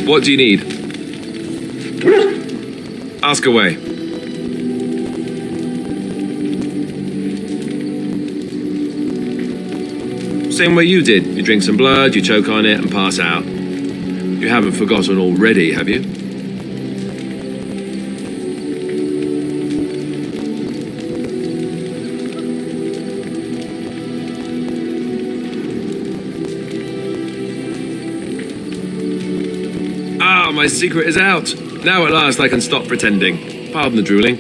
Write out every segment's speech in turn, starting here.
What do you need? Ask away. Same way you did. You drink some blood, you choke on it, and pass out. You haven't forgotten already, have you? Ah, my secret is out. Now at last I can stop pretending. Pardon the drooling.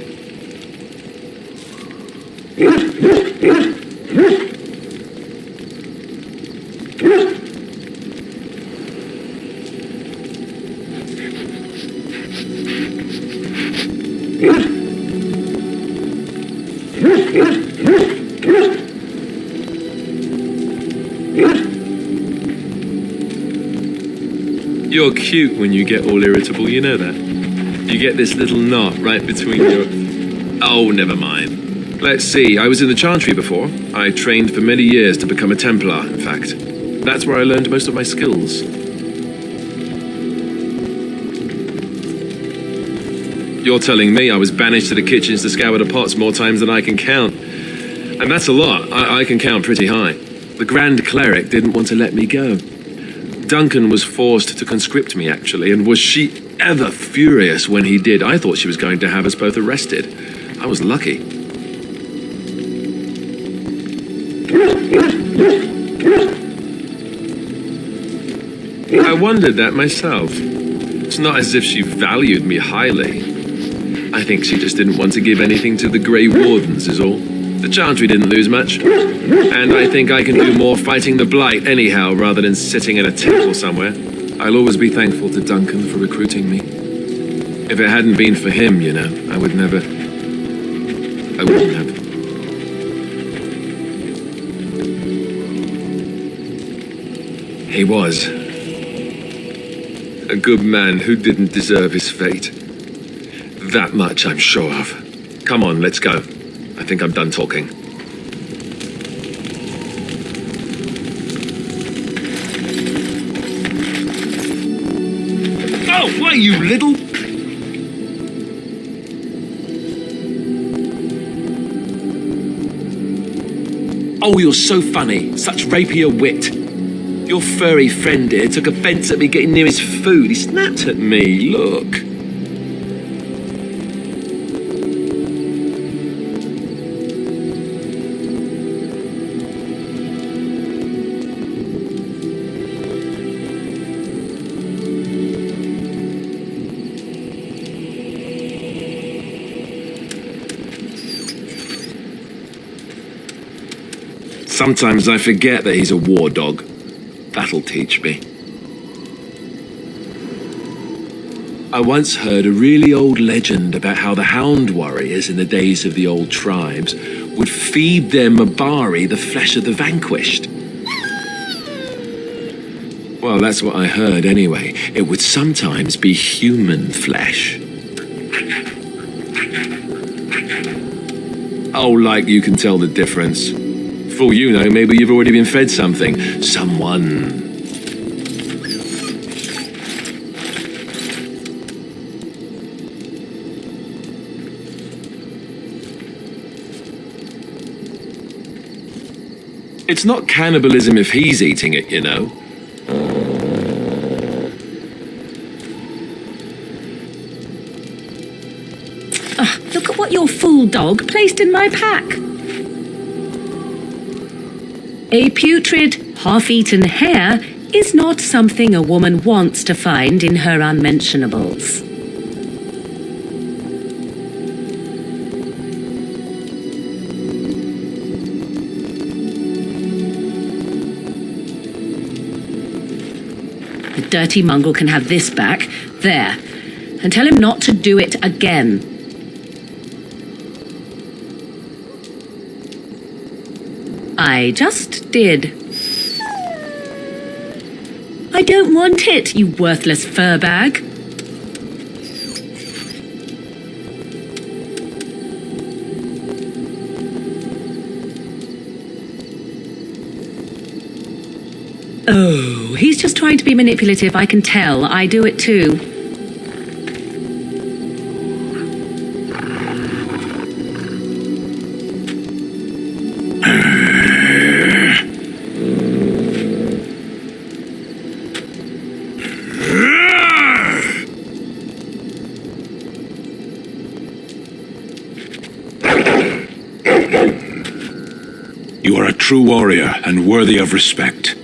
You're cute when you get all irritable, you know that. You get this little knot right between your... Oh, never mind. Let's see, I was in the Chantry before. I trained for many years to become a Templar, in fact. That's where I learned most of my skills. You're telling me I was banished to the kitchens to scour the pots more times than I can count. And that's a lot. I can count pretty high. The Grand Cleric didn't want to let me go. Duncan was forced to conscript me, actually, and was she ever furious when he did. I thought she was going to have us both arrested. I was lucky. I wondered that myself. It's not as if she valued me highly. I think she just didn't want to give anything to the Grey Wardens, is all. The Chantry didn't lose much. And I think I can do more fighting the Blight anyhow, rather than sitting in a temple somewhere. I'll always be thankful to Duncan for recruiting me. If it hadn't been for him, you know, I wouldn't have. He was a good man who didn't deserve his fate. That much I'm sure of. Come on, let's go. I think I'm done talking. Oh, why, you little... Oh, you're so funny. Such rapier wit. Your furry friend here took offense at me getting near his food. He snapped at me, look. Sometimes I forget that he's a war dog. That'll teach me. I once heard a really old legend about how the Hound warriors in the days of the old tribes would feed their Mabari the flesh of the vanquished. Well, that's what I heard anyway. It would sometimes be human flesh. Oh, like you can tell the difference. For all you know, maybe you've already been fed something. Someone. It's not cannibalism if he's eating it, you know. Look at what your fool dog placed in my pack. A putrid, half-eaten hare is not something a woman wants to find in her unmentionables. The dirty mongrel can have this back, there, and tell him not to do it again. I just did. I don't want it, you worthless fur bag. Oh. he's just trying to be manipulative, I can tell. I do it too. You are a true warrior and worthy of respect.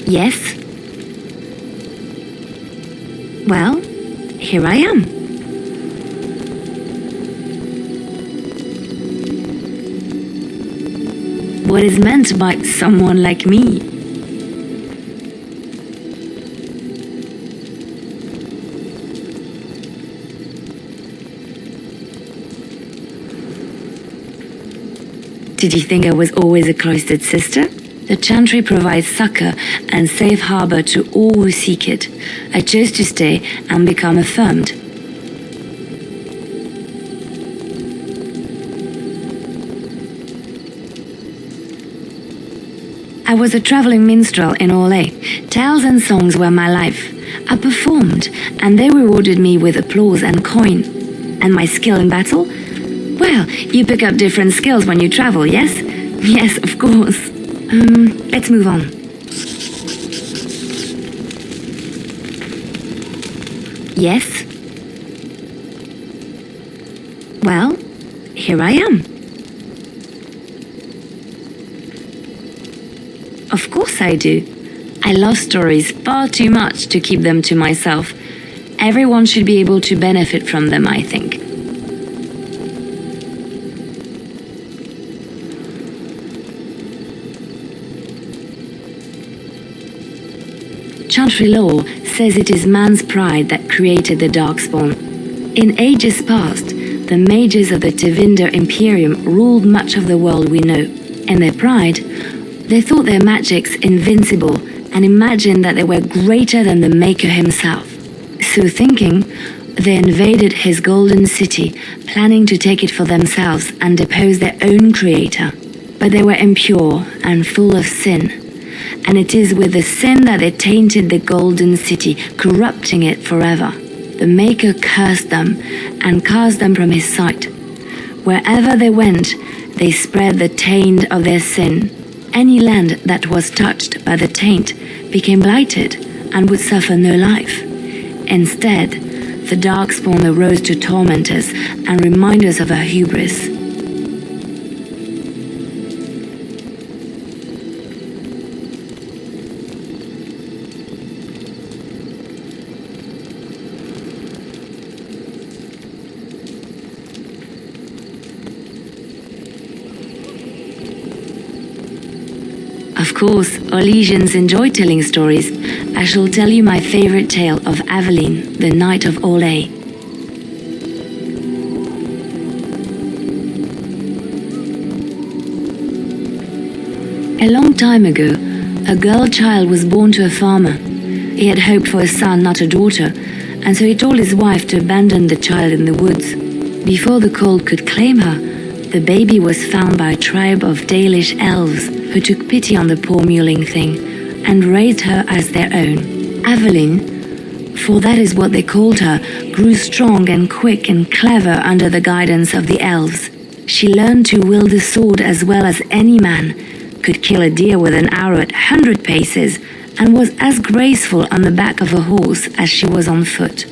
Yes? Well, here I am. What is meant by someone like me? Did you think I was always a cloistered sister? The Chantry provides succor and safe harbor to all who seek it. I chose to stay and become affirmed. I was a traveling minstrel in Orlais. Tales and songs were my life. I performed, and they rewarded me with applause and coin. And my skill in battle? Well, you pick up different skills when you travel, yes? Yes, of course. Let's move on. Yes? Well, here I am. Of course I do. I love stories far too much to keep them to myself. Everyone should be able to benefit from them, I think. Chantry law says it is man's pride that created the Darkspawn. In ages past, the mages of the Tevinder Imperium ruled much of the world we know. In their pride, they thought their magics invincible and imagined that they were greater than the Maker himself. So thinking, they invaded his golden city, planning to take it for themselves and depose their own creator. But they were impure and full of sin. And it is with the sin that they tainted the golden city, corrupting it forever. The Maker cursed them and cast them from his sight. Wherever they went, they spread the taint of their sin. Any land that was touched by the taint became blighted and would suffer no life. Instead, the Darkspawn arose to torment us and remind us of our hubris. Of course, Orlesians enjoy telling stories. I shall tell you my favorite tale of Aveline, the Knight of Orlais. A long time ago, a girl child was born to a farmer. He had hoped for a son, not a daughter, and so he told his wife to abandon the child in the woods. Before the cold could claim her, the baby was found by a tribe of Dalish elves who took pity on the poor mewling thing and raised her as their own. Aveline, for that is what they called her, grew strong and quick and clever under the guidance of the elves. She learned to wield the sword as well as any man, could kill a deer with an arrow at 100 paces, and was as graceful on the back of a horse as she was on foot.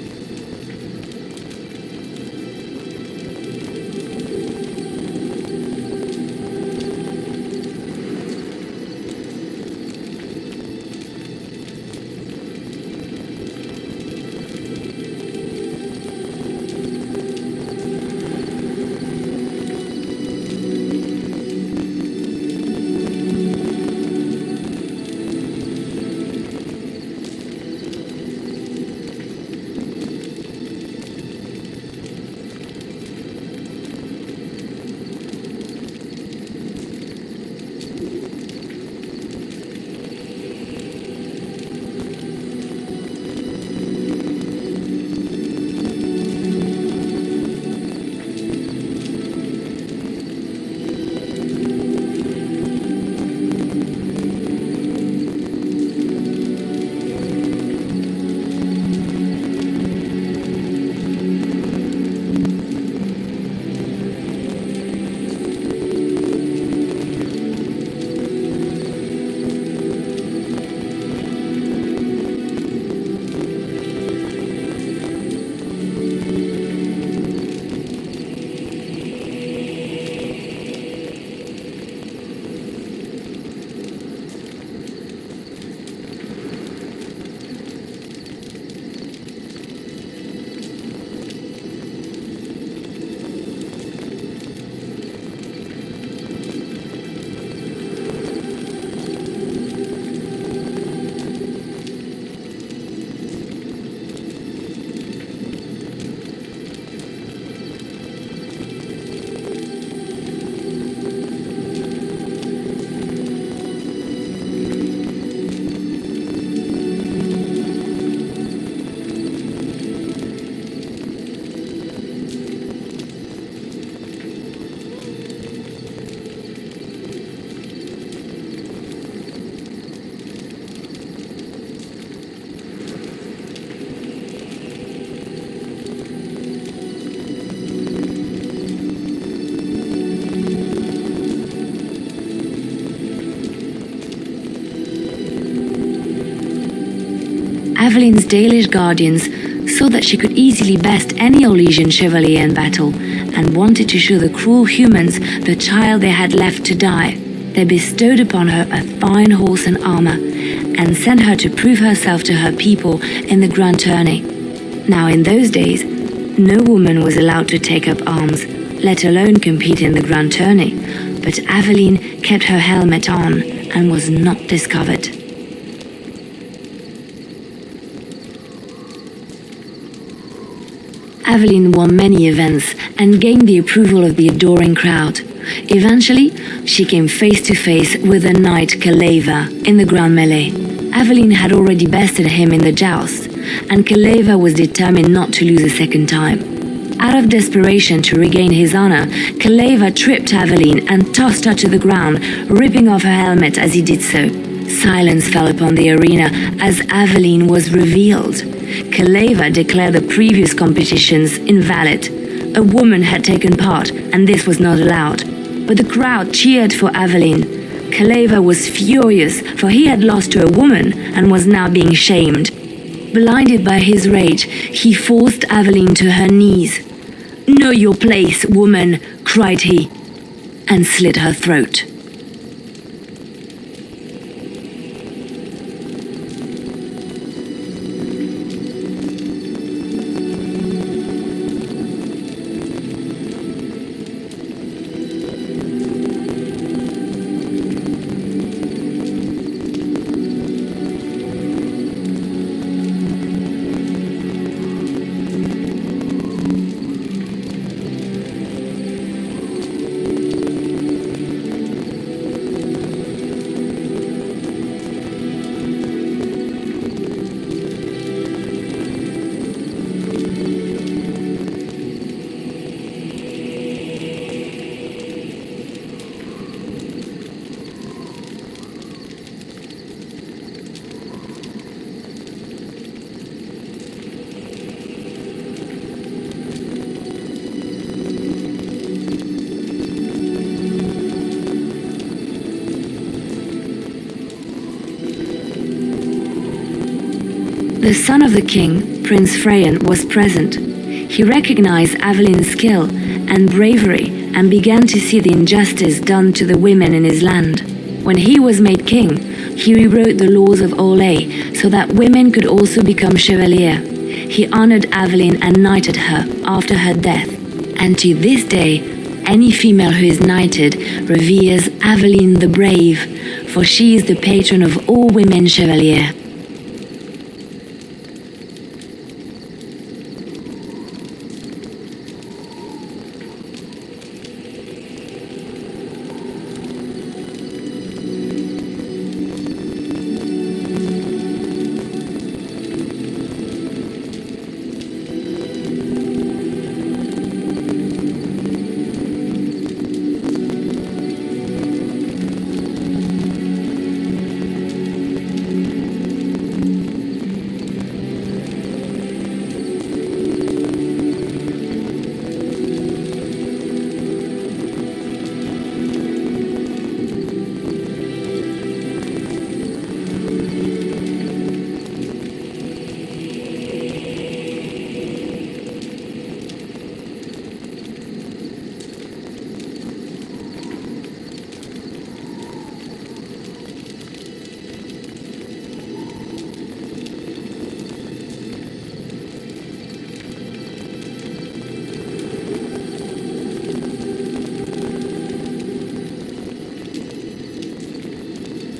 Avelin's Dalish guardians saw that she could easily best any Orlesian chevalier in battle, and wanted to show the cruel humans the child they had left to die. They bestowed upon her a fine horse and armor, and sent her to prove herself to her people in the grand tourney. Now in those days, no woman was allowed to take up arms, let alone compete in the grand tourney, but Aveline kept her helmet on and was not discovered. Aveline won many events and gained the approval of the adoring crowd. Eventually, she came face to face with the knight Kaleva in the grand melee. Aveline had already bested him in the joust, and Kaleva was determined not to lose a second time. Out of desperation to regain his honor, Kaleva tripped Aveline and tossed her to the ground, ripping off her helmet as he did so. Silence fell upon the arena as Aveline was revealed. Kaleva declared the previous competitions invalid. A woman had taken part, and this was not allowed. But the crowd cheered for Aveline. Kaleva was furious, for he had lost to a woman and was now being shamed. Blinded by his rage, he forced Aveline to her knees. "Know your place, woman," cried he, and slit her throat. The son of the king, Prince Freyan, was present. He recognized Avelin's skill and bravery and began to see the injustice done to the women in his land. When he was made king, he rewrote the laws of Olay so that women could also become chevalier. He honored Avelin and knighted her after her death. And to this day, any female who is knighted reveres Avelin the Brave, for she is the patron of all women chevalier.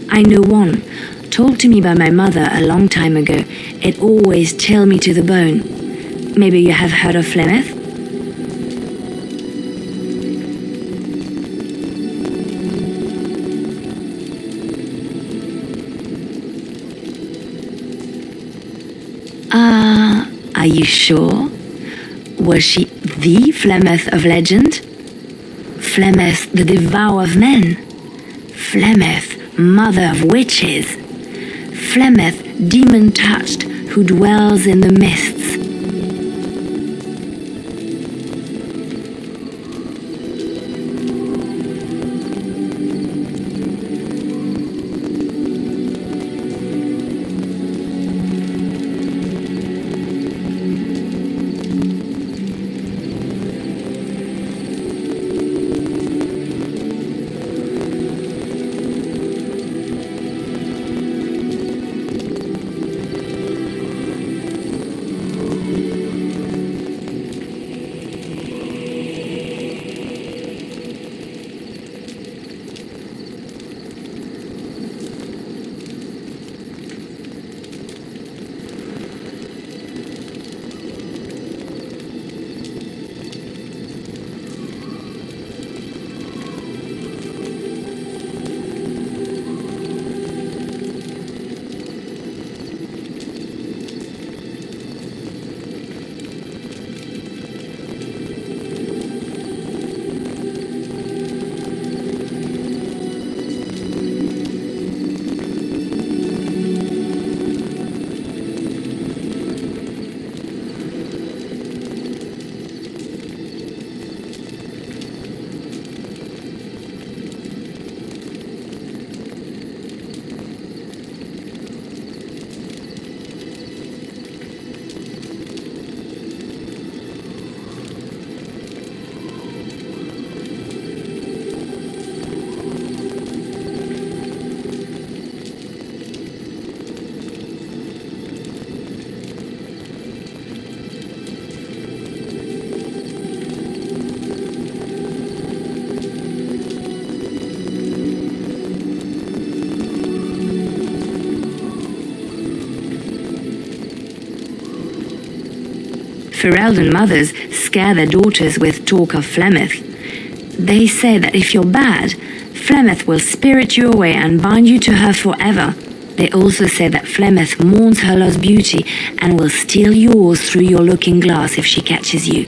I know one, told to me by my mother a long time ago. It always chilled me to the bone. Maybe you have heard of Flemeth? Are you sure? Was she the Flemeth of legend? Flemeth, the devourer of men? Flemeth, mother of witches? Flemeth, demon-touched, who dwells in the mists? Ferelden mothers scare their daughters with talk of Flemeth. They say that if you're bad, Flemeth will spirit you away and bind you to her forever. They also say that Flemeth mourns her lost beauty and will steal yours through your looking glass if she catches you.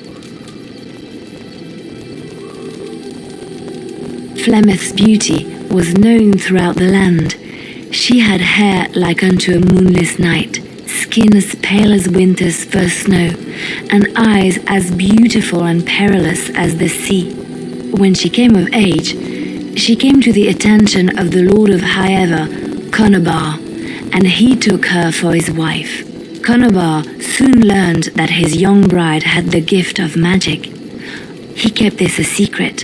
Flemeth's beauty was known throughout the land. She had hair like unto a moonless night, skin as pale as winter's first snow, and eyes as beautiful and perilous as the sea. When she came of age, she came to the attention of the Lord of Highever, Conobar, and he took her for his wife. Conobar soon learned that his young bride had the gift of magic. He kept this a secret,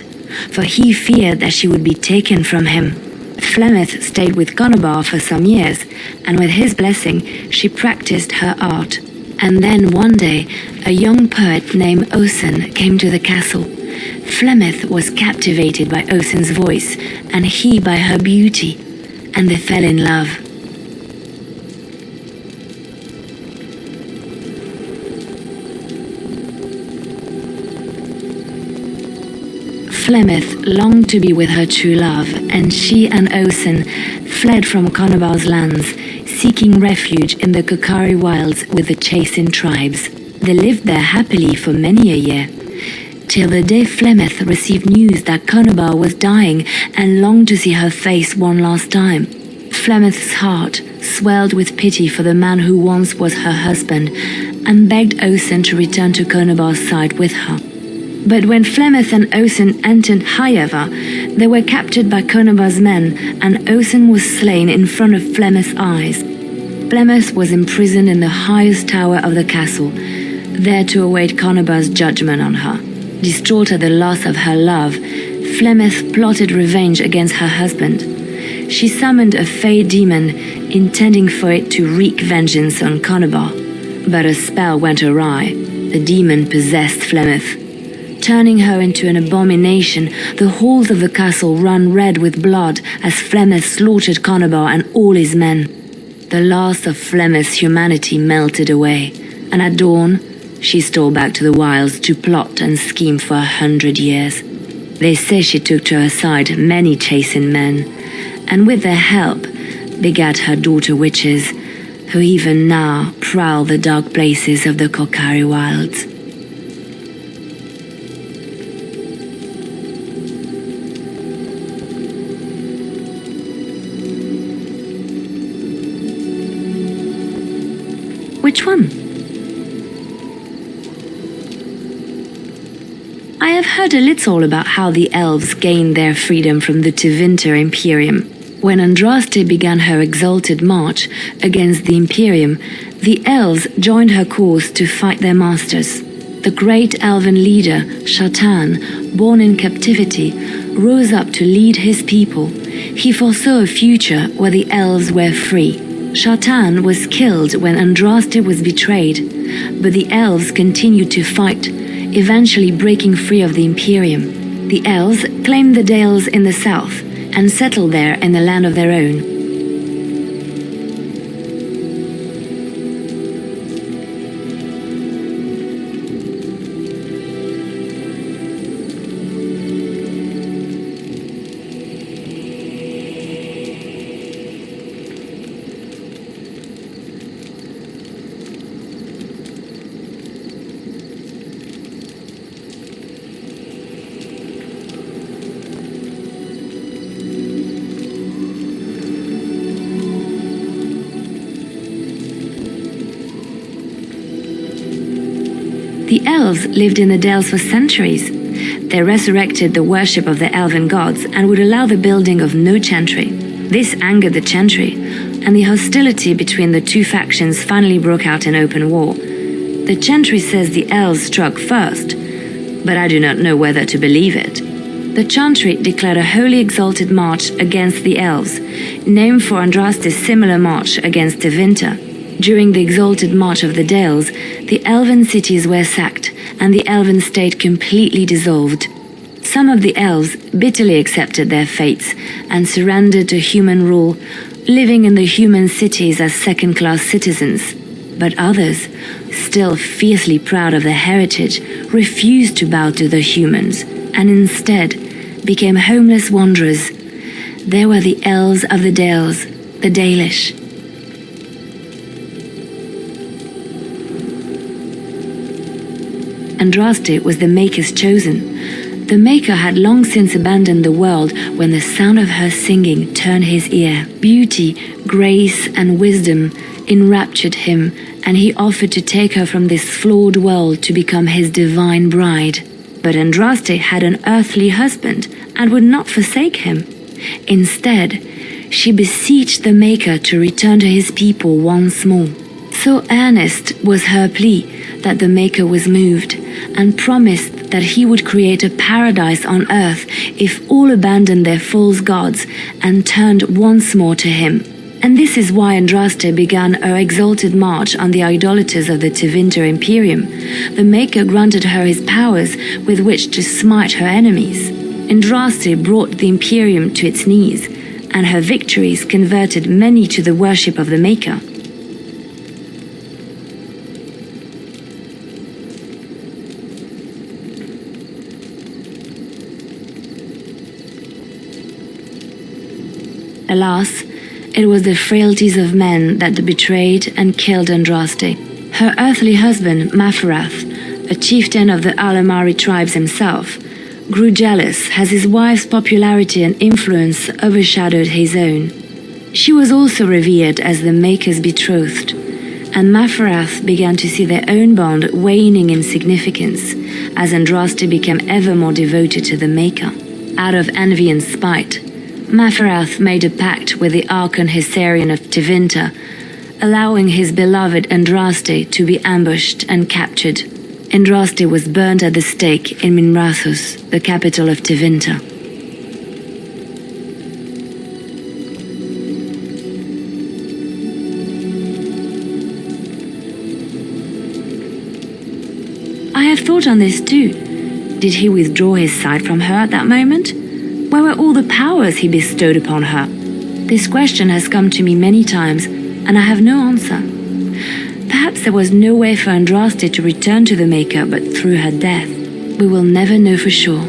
for he feared that she would be taken from him. Flemeth stayed with Conobar for some years, and with his blessing, she practiced her art. And then one day, a young poet named Osen came to the castle. Flemeth was captivated by Osen's voice, and he by her beauty, and they fell in love. Flemeth longed to be with her true love, and she and Osen fled from Conobar's lands, seeking refuge in the Kokari wilds with the Chasing tribes. They lived there happily for many a year, till the day Flemeth received news that Conobar was dying and longed to see her face one last time. Flemeth's heart swelled with pity for the man who once was her husband, and begged Osen to return to Conobar's side with her. But when Flemeth and Osen entered Hayava, they were captured by Conobar's men, and Osen was slain in front of Flemeth's eyes. Flemeth was imprisoned in the highest tower of the castle, there to await Conobar's judgment on her. Distraught at the loss of her love, Flemeth plotted revenge against her husband. She summoned a fey demon, intending for it to wreak vengeance on Conobar. But a spell went awry. The demon possessed Flemeth. Turning her into an abomination, the halls of the castle ran red with blood as Flemeth slaughtered Conobar and all his men. The last of Flemeth's humanity melted away, and at dawn, she stole back to the wilds to plot and scheme for 100 years. They say she took to her side many Chasing men, and with their help, begat her daughter witches, who even now prowl the dark places of the Kokari wilds. Which one? I have heard a little about how the elves gained their freedom from the Tevinter Imperium. When Andraste began her exalted march against the Imperium, the elves joined her cause to fight their masters. The great elven leader, Shatan, born in captivity, rose up to lead his people. He foresaw a future where the elves were free. Shatan was killed when Andraste was betrayed, but the elves continued to fight, eventually breaking free of the Imperium. The elves claimed the Dales in the south and settled there in a land of their own. The elves lived in the Dales for centuries. They resurrected the worship of the elven gods and would allow the building of no chantry. This angered the chantry, and the hostility between the two factions finally broke out in open war. The chantry says the elves struck first, but I do not know whether to believe it. The chantry declared a wholly exalted march against the elves, named for Andraste's similar march against Tevinter. During the exalted march of the Dales, the elven cities were sacked, and the elven state completely dissolved. Some of the elves bitterly accepted their fates and surrendered to human rule, living in the human cities as second-class citizens. But others, still fiercely proud of their heritage, refused to bow to the humans, and instead became homeless wanderers. They were the elves of the Dales, the Dalish. Andraste was the Maker's chosen. The Maker had long since abandoned the world when the sound of her singing turned his ear. Beauty, grace, and wisdom enraptured him, and he offered to take her from this flawed world to become his divine bride. But Andraste had an earthly husband and would not forsake him. Instead, she beseeched the Maker to return to his people once more. So earnest was her plea that the Maker was moved and promised that he would create a paradise on earth if all abandoned their false gods and turned once more to him. And this is why Andraste began her exalted march on the idolaters of the Tevinter Imperium. The Maker granted her his powers with which to smite her enemies. Andraste brought the Imperium to its knees, and her victories converted many to the worship of the Maker. Alas, it was the frailties of men that betrayed and killed Andraste. Her earthly husband, Maferath, a chieftain of the Alamari tribes himself, grew jealous as his wife's popularity and influence overshadowed his own. She was also revered as the Maker's betrothed, and Maferath began to see their own bond waning in significance as Andraste became ever more devoted to the Maker. Out of envy and spite, Maferath made a pact with the Archon Hessarian of Tevinter, allowing his beloved Andraste to be ambushed and captured. Andraste was burned at the stake in Minrathous, the capital of Tevinter. I have thought on this too. Did he withdraw his sight from her at that moment? Where were all the powers he bestowed upon her? This question has come to me many times, and I have no answer. Perhaps there was no way for Andraste to return to the Maker but through her death. We will never know for sure.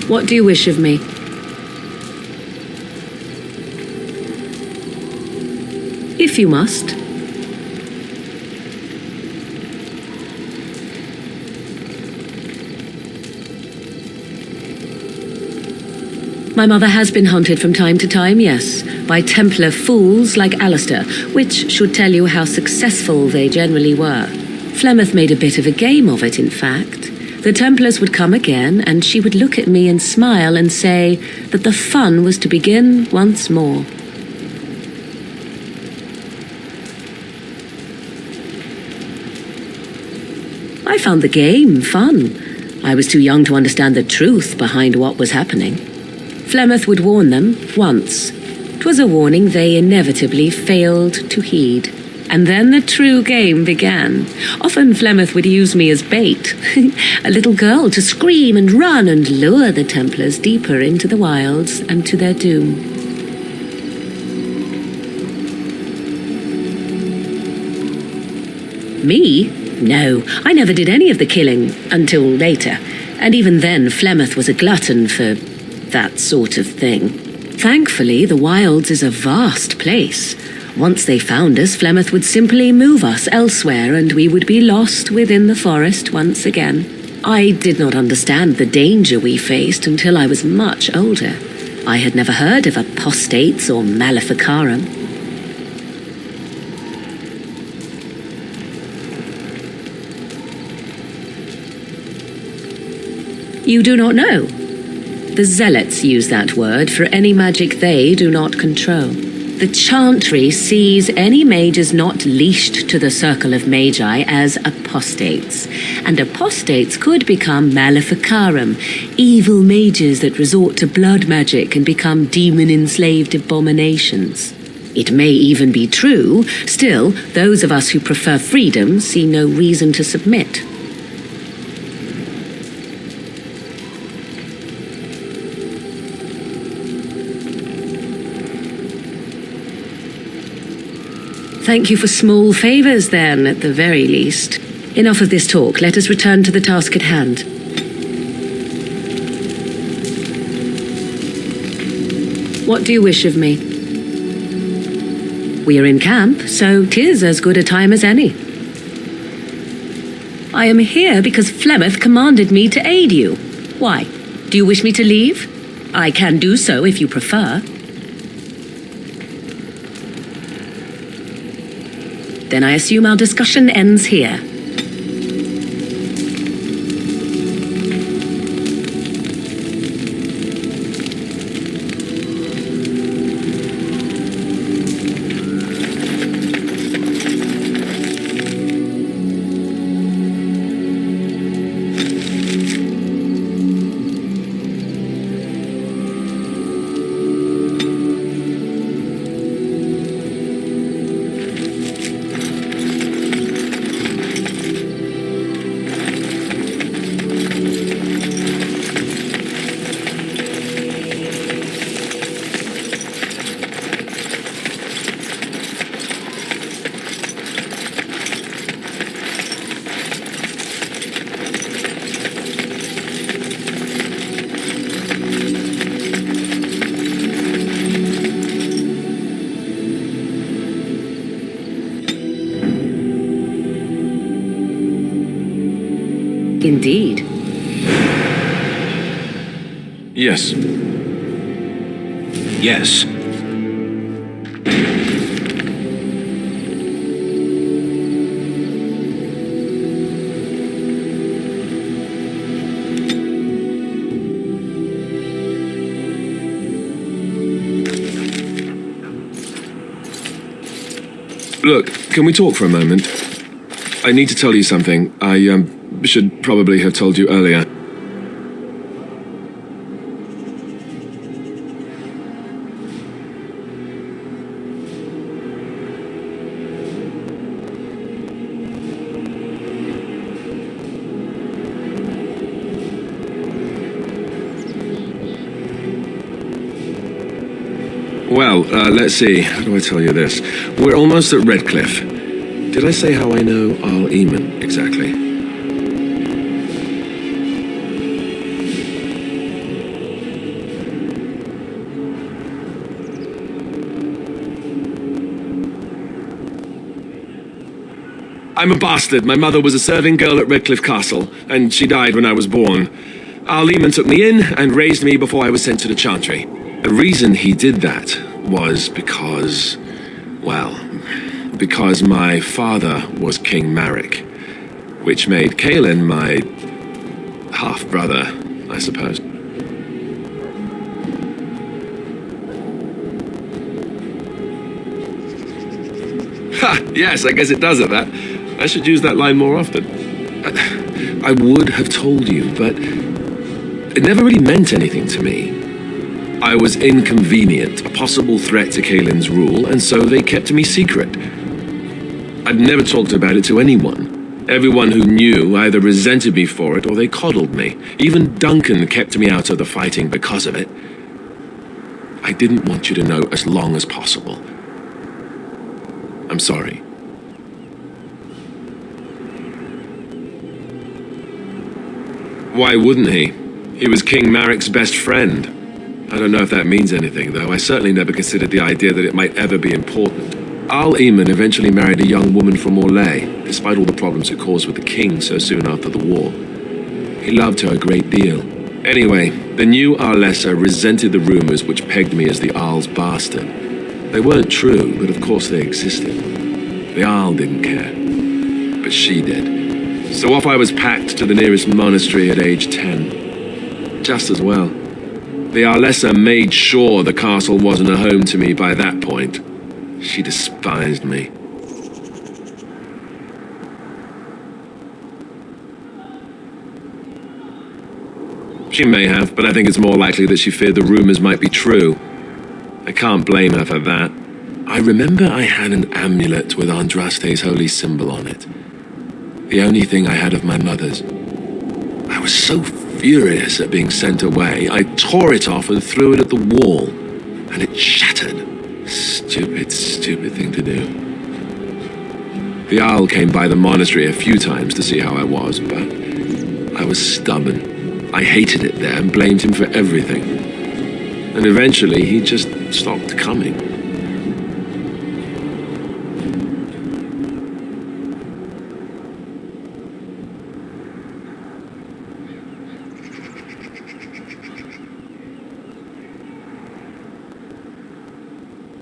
What do you wish of me? If you must. My mother has been hunted from time to time, yes, by Templar fools like Alistair, which should tell you how successful they generally were. Flemeth made a bit of a game of it, in fact. The Templars would come again, and she would look at me and smile and say that the fun was to begin once more. I found the game fun. I was too young to understand the truth behind what was happening. Flemeth would warn them once. 'Twas a warning they inevitably failed to heed. And then the true game began. Often Flemeth would use me as bait, a little girl to scream and run and lure the Templars deeper into the wilds and to their doom. Me? No, I never did any of the killing until later, and even then Flemeth was a glutton for that sort of thing. Thankfully, the wilds is a vast place. Once they found us, Flemeth would simply move us elsewhere and we would be lost within the forest once again. I did not understand the danger we faced until I was much older. I had never heard of apostates or maleficarum. You do not know? The Zealots use that word for any magic they do not control. The Chantry sees any mages not leashed to the circle of magi as apostates, and apostates could become maleficarum, evil mages that resort to blood magic and become demon-enslaved abominations. It may even be true, still, those of us who prefer freedom see no reason to submit. Thank you for small favours, then, at the very least. Enough of this talk. Let us return to the task at hand. What do you wish of me? We are in camp, so 'tis as good a time as any. I am here because Flemeth commanded me to aid you. Why? Do you wish me to leave? I can do so if you prefer. Then I assume our discussion ends here. Indeed. Yes. Yes. Look, can we talk for a moment? I need to tell you something. I should probably have told you earlier. Well, let's see. How do I tell you this? We're almost at Redcliffe. Did I say how I know Al Eamon exactly? I'm a bastard. My mother was a serving girl at Redcliffe Castle, and she died when I was born. Al Eamon took me in and raised me before I was sent to the Chantry. The reason he did that was because, well, because my father was King Marek, which made Kaelin my half-brother, I suppose. Ha! Yes, I guess it does at that. I should use that line more often. I would have told you, but it never really meant anything to me. I was inconvenient, a possible threat to Kaelin's rule, and so they kept me secret. I'd never talked about it to anyone. Everyone who knew either resented me for it or they coddled me. Even Duncan kept me out of the fighting because of it. I didn't want you to know as long as possible. I'm sorry. Why wouldn't he? He was King Marek's best friend. I don't know if that means anything, though. I certainly never considered the idea that it might ever be important. Al Eamon eventually married a young woman from Orlais, despite all the problems it caused with the king so soon after the war. He loved her a great deal. Anyway, the new Arlessa resented the rumors which pegged me as the Arl's bastard. They weren't true, but of course they existed. The Arl didn't care, but she did. So off I was packed to the nearest monastery at age 10. Just as well. The Arlessa made sure the castle wasn't a home to me by that point. She despised me. She may have, but I think it's more likely that she feared the rumors might be true. I can't blame her for that. I remember I had an amulet with Andraste's holy symbol on it. The only thing I had of my mother's. I was so furious at being sent away, I tore it off and threw it at the wall, and it shattered. Stupid, stupid thing to do. The Owl came by the monastery a few times to see how I was, but I was stubborn. I hated it there and blamed him for everything. And eventually he just stopped coming.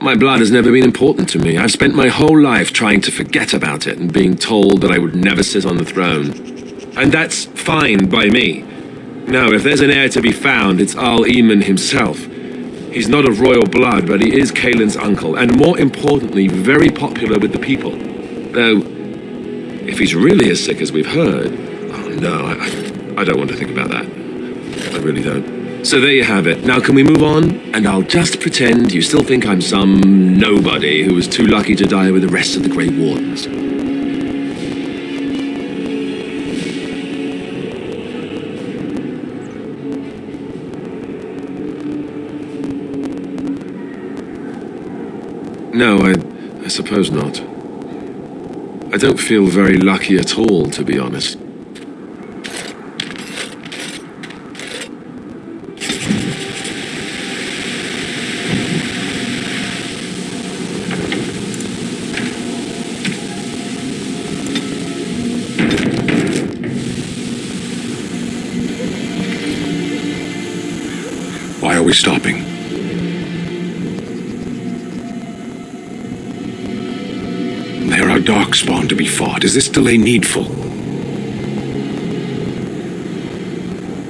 My blood has never been important to me. I've spent my whole life trying to forget about it and being told that I would never sit on the throne. And that's fine by me. Now, if there's an heir to be found, it's Al-Eman himself. He's not of royal blood, but he is Kaelin's uncle, and more importantly, very popular with the people. Though, if he's really as sick as we've heard, oh no, I don't want to think about that. I really don't. So there you have it. Now can we move on? And I'll just pretend you still think I'm some nobody who was too lucky to die with the rest of the Grey Wardens. No, I suppose not. I don't feel very lucky at all, to be honest. Why are we stopping? There are darkspawn to be fought. Is this delay needful?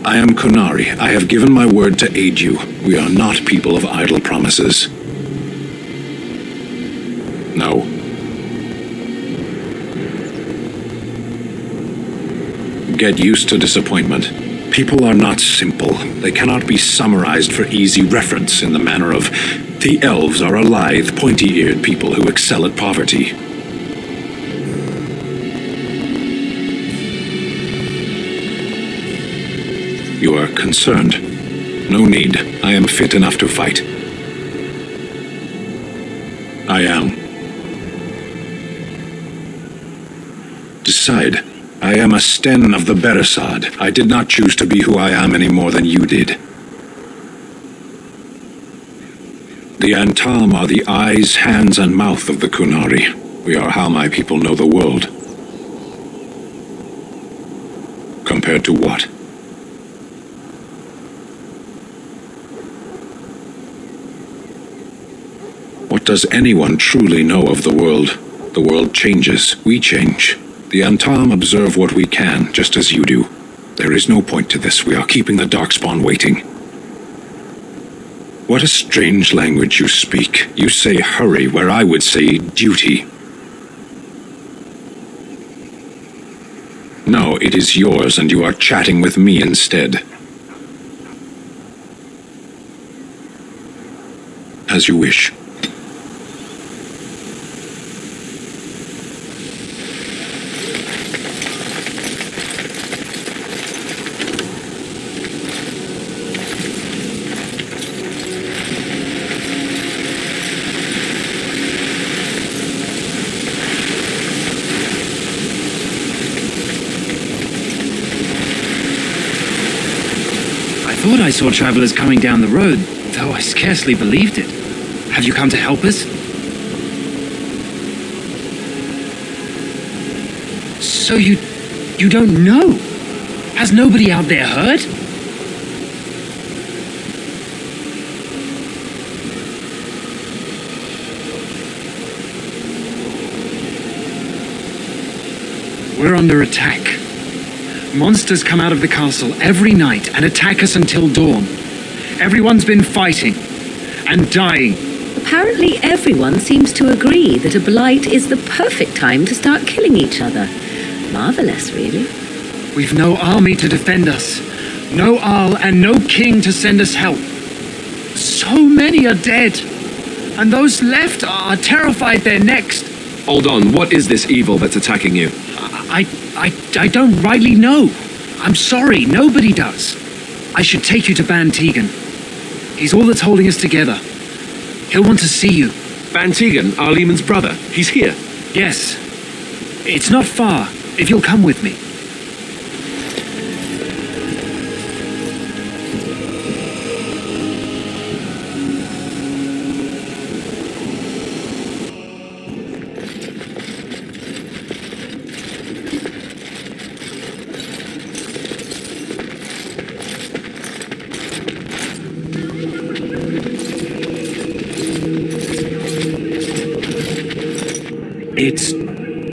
I am Kunari. I have given my word to aid you. We are not people of idle promises. No. Get used to disappointment. People are not simple. They cannot be summarized for easy reference in the manner of, the elves are a lithe, pointy-eared people who excel at poverty. You are concerned. No need. I am fit enough to fight. I am. Decide. I am a Sten of the Beresad. I did not choose to be who I am any more than you did. The Antam are the eyes, hands, and mouth of the Kunari. We are how my people know the world. Compared to what? What does anyone truly know of the world? The world changes. We change. The Antam observe what we can, just as you do. There is no point to this. We are keeping the Darkspawn waiting. What a strange language you speak. You say hurry, where I would say duty. No, it is yours, and you are chatting with me instead. As you wish. I thought I saw travelers coming down the road, though I scarcely believed it. Have you come to help us? So you don't know? Has nobody out there heard? We're under attack. Monsters come out of the castle every night and attack us until dawn. Everyone's been fighting and dying. Apparently everyone seems to agree that a blight is the perfect time to start killing each other. Marvelous, really. We've no army to defend us, no Arl and no king to send us help. So many are dead, and those left are terrified they're next. Hold on, what is this evil that's attacking you? I don't rightly know. I'm sorry, nobody does. I should take you to Ban Tegan. He's all that's holding us together. He'll want to see you. Ban Tegan, Al-Eman's brother. He's here. Yes. It's not far, if you'll come with me. It's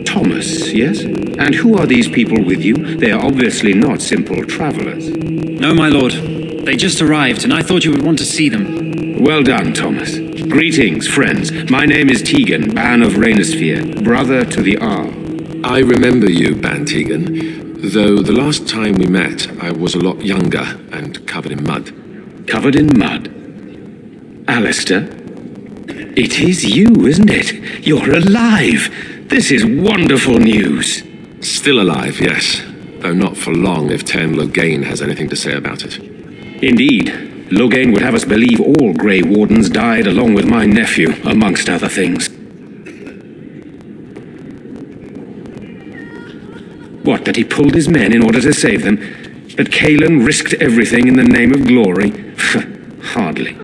Thomas, yes? And who are these people with you? They are obviously not simple travelers. No, my lord. They just arrived, and I thought you would want to see them. Well done, Thomas. Greetings, friends. My name is Tegan, Ban of Rainersphere, brother to the Arl. I remember you, Ban Tegan, though the last time we met, I was a lot younger and covered in mud. Covered in mud? Alistair? It is you, isn't it? You're alive! This is wonderful news! Still alive, yes, though not for long if Ten Loghain has anything to say about it. Indeed. Loghain would have us believe all Grey Wardens died along with my nephew, amongst other things. What, that he pulled his men in order to save them? That Cailan risked everything in the name of glory? Hardly.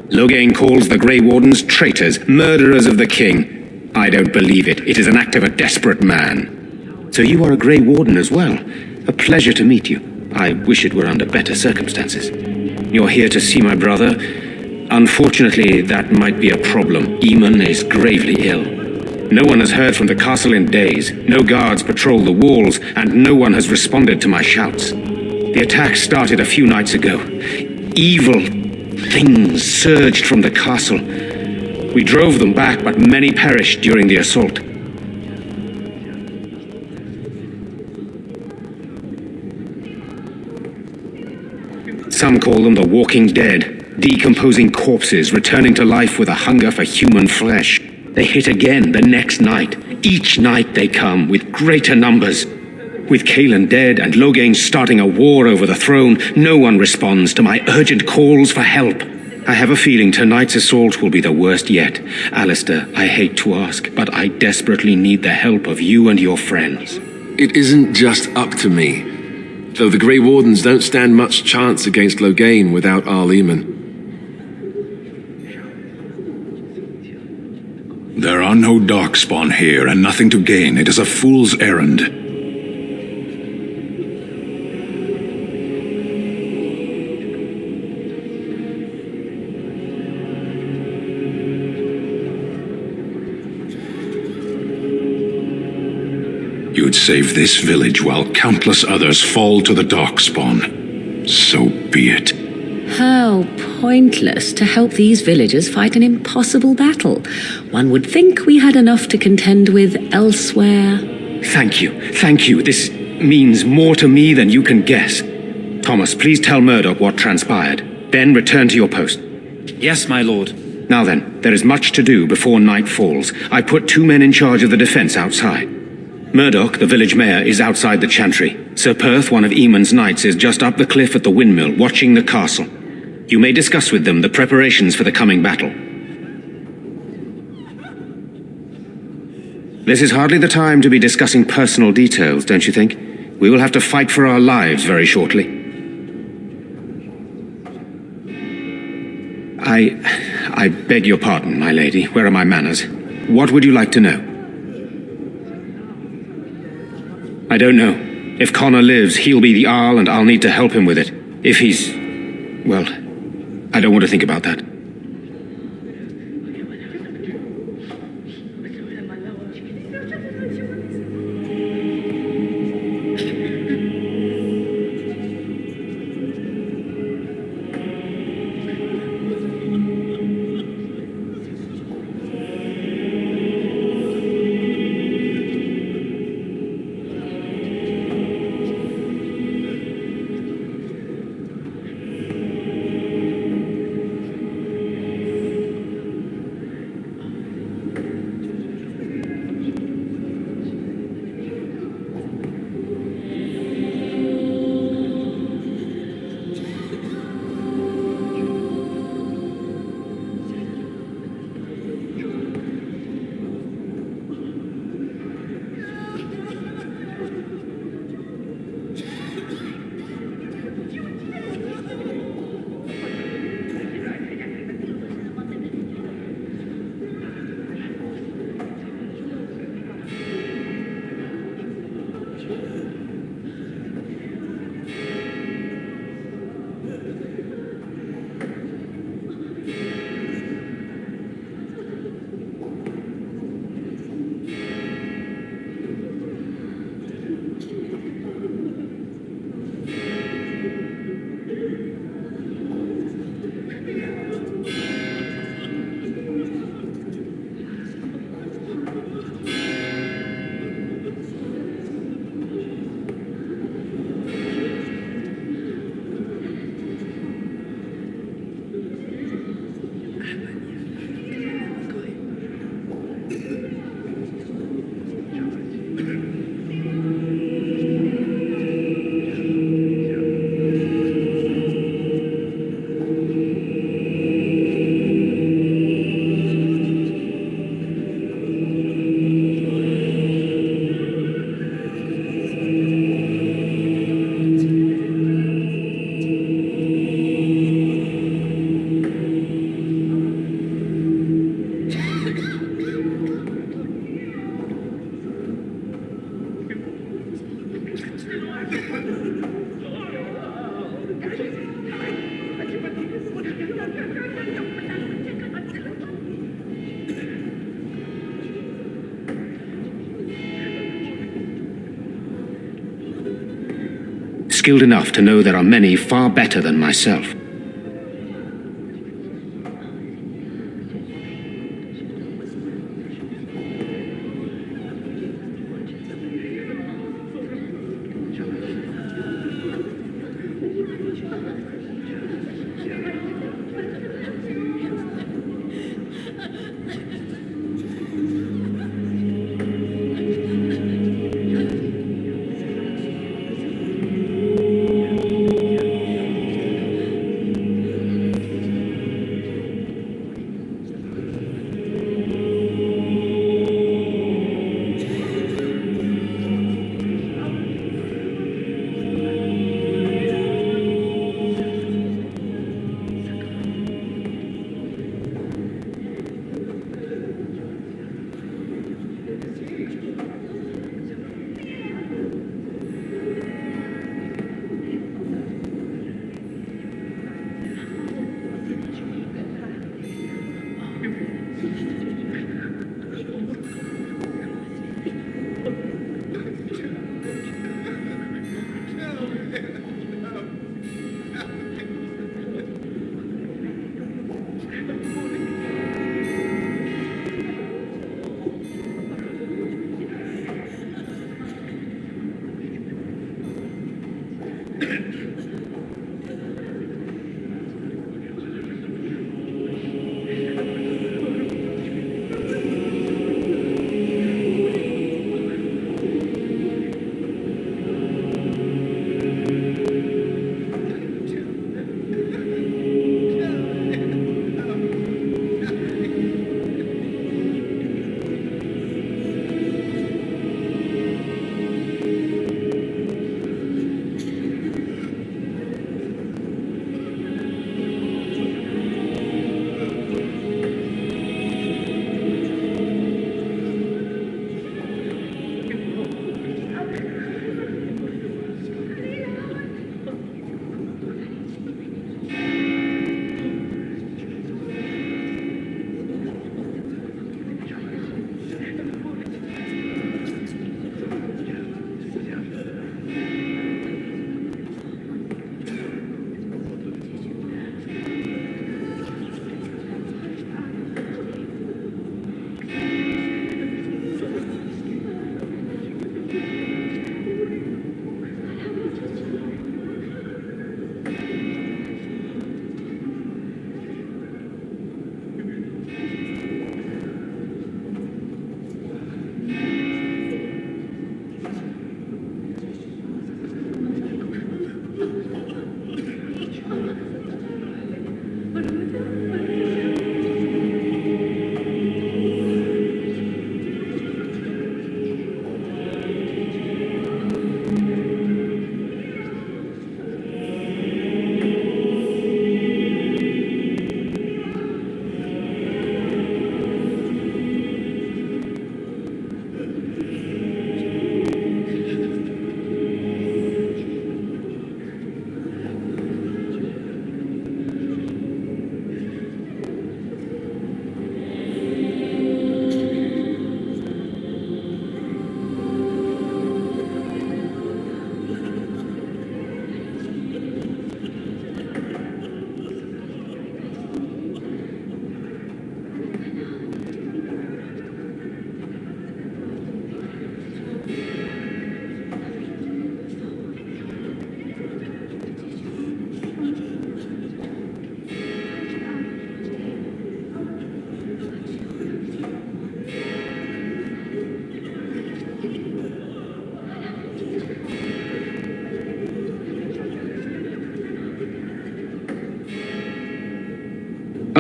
Loghain calls the Grey Wardens traitors, murderers of the king. I don't believe it. It is an act of a desperate man. So you are a Grey Warden as well. A pleasure to meet you. I wish it were under better circumstances. You're here to see my brother. Unfortunately, that might be a problem. Eamon is gravely ill. No one has heard from the castle in days. No guards patrol the walls, and no one has responded to my shouts. The attack started a few nights ago. Evil things surged from the castle. We drove them back, but many perished during the assault. Some call them the Walking Dead, decomposing corpses returning to life with a hunger for human flesh. They hit again the next night. Each night they come, with greater numbers. With Cailan dead and Loghain starting a war over the throne, no one responds to my urgent calls for help. I have a feeling tonight's assault will be the worst yet. Alistair, I hate to ask, but I desperately need the help of you and your friends. It isn't just up to me, though the Grey Wardens don't stand much chance against Loghain without Arl Eamon. There are no darkspawn here, and nothing to gain. It is a fool's errand. You'd save this village while countless others fall to the darkspawn. So be it. How pointless to help these villagers fight an impossible battle. One would think we had enough to contend with elsewhere. Thank you. This means more to me than you can guess. Thomas, please tell Murdoch what transpired. Then return to your post. Yes, my lord. Now then, there is much to do before night falls. I put 2 men in charge of the defense outside. Murdoch, the village mayor, is outside the chantry. Sir Perth, one of Eamon's knights, is just up the cliff at the windmill, watching the castle. You may discuss with them the preparations for the coming battle. This is hardly the time to be discussing personal details, don't you think? We will have to fight for our lives very shortly. I beg your pardon, my lady. Where are my manners? What would you like to know? I don't know. If Connor lives, he'll be the Arl, and I'll need to help him with it. If he's... well, I don't want to think about that. skilled enough to know there are many far better than myself.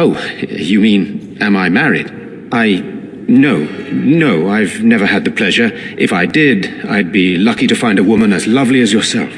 Oh, you mean, am I married? No, I've never had the pleasure. If I did, I'd be lucky to find a woman as lovely as yourself.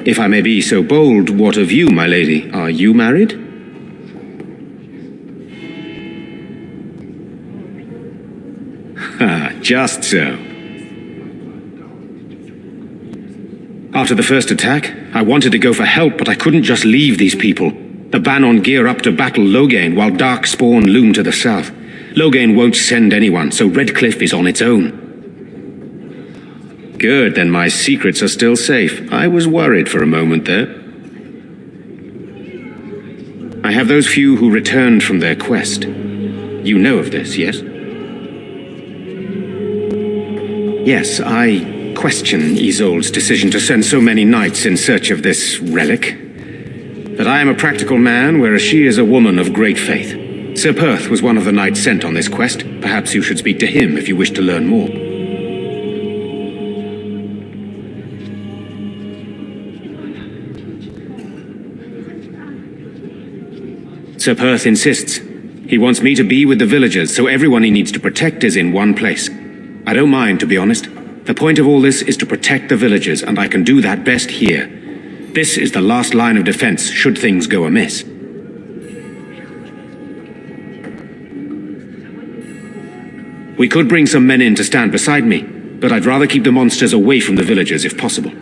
If I may be so bold, what of you, my lady? Are you married? Ha, just so. After the first attack, I wanted to go for help, but I couldn't just leave these people. The Bannon gear up to battle Loghain, while Darkspawn loom to the south. Loghain won't send anyone, so Redcliffe is on its own. Good, then my secrets are still safe. I was worried for a moment there. I have those few who returned from their quest. You know of this, yes? Yes, I question Isolde's decision to send so many knights in search of this relic. But I am a practical man, whereas she is a woman of great faith. Sir Perth was one of the knights sent on this quest. Perhaps you should speak to him if you wish to learn more. Sir Perth insists. He wants me to be with the villagers, so everyone he needs to protect is in one place. I don't mind, to be honest. The point of all this is to protect the villagers, and I can do that best here. This is the last line of defense, should things go amiss. We could bring some men in to stand beside me, but I'd rather keep the monsters away from the villagers if possible.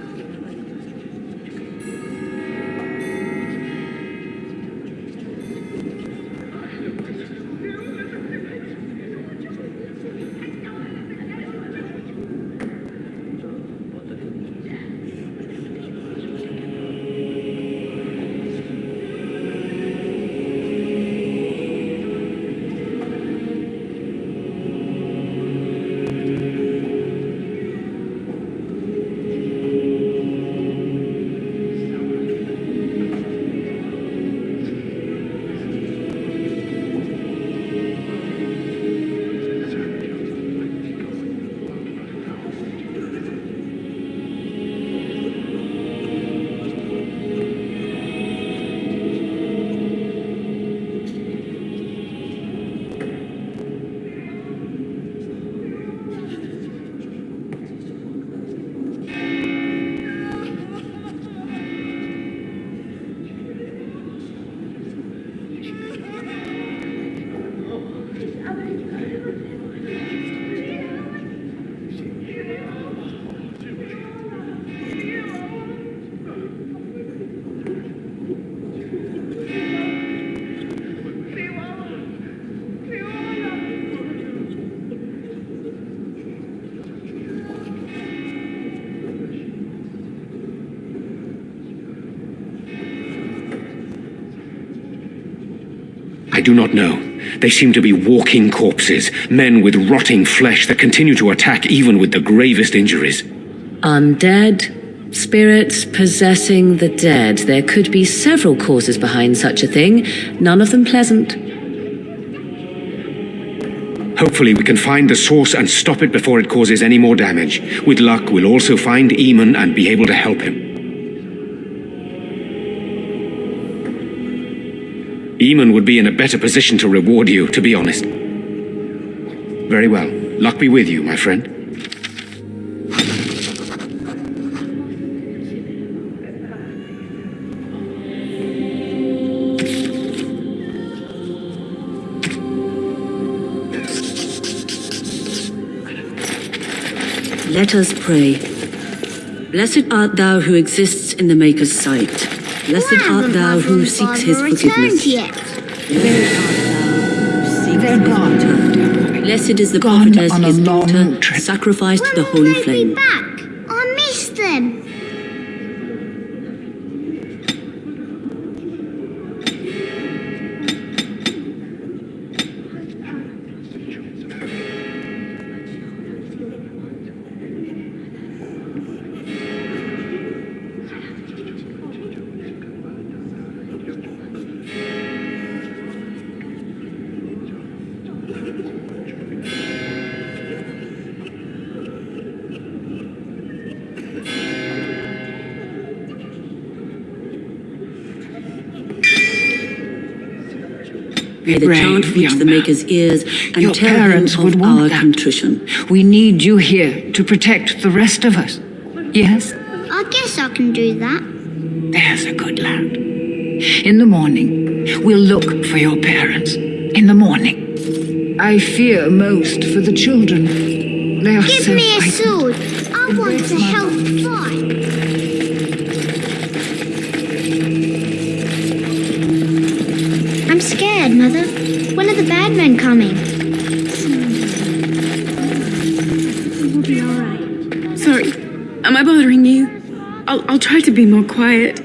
I do not know. They seem to be walking corpses, men with rotting flesh that continue to attack even with the gravest injuries. Undead, spirits possessing the dead. There could be several causes behind such a thing, none of them pleasant. Hopefully we can find the source and stop it before it causes any more damage. With luck, we'll also find Eamon and be able to help him. Eamon would be in a better position to reward you, to be honest. Very well. Luck be with you, my friend. Let us pray. Blessed art thou who exists in the Maker's sight. Blessed art thou who seeks his forgiveness. They're gone. Blessed is the Gone prophetess, on a his long daughter, trip. sacrificed to the holy flame. Back. I missed them. May the Brave chant reach young the man. Maker's ears and Your tell him parents would of want our that. contrition. We need you here to protect the rest of us. Yes? I guess I can do that. There's a good lad. In the morning, we'll look for your parents. In the morning. I fear most for the children. They are Give so me a frightened. sword. I want to help fight. I'm scared, Mother. When are the bad men coming? We'll be alright. Sorry, am I bothering you? I'll try to be more quiet.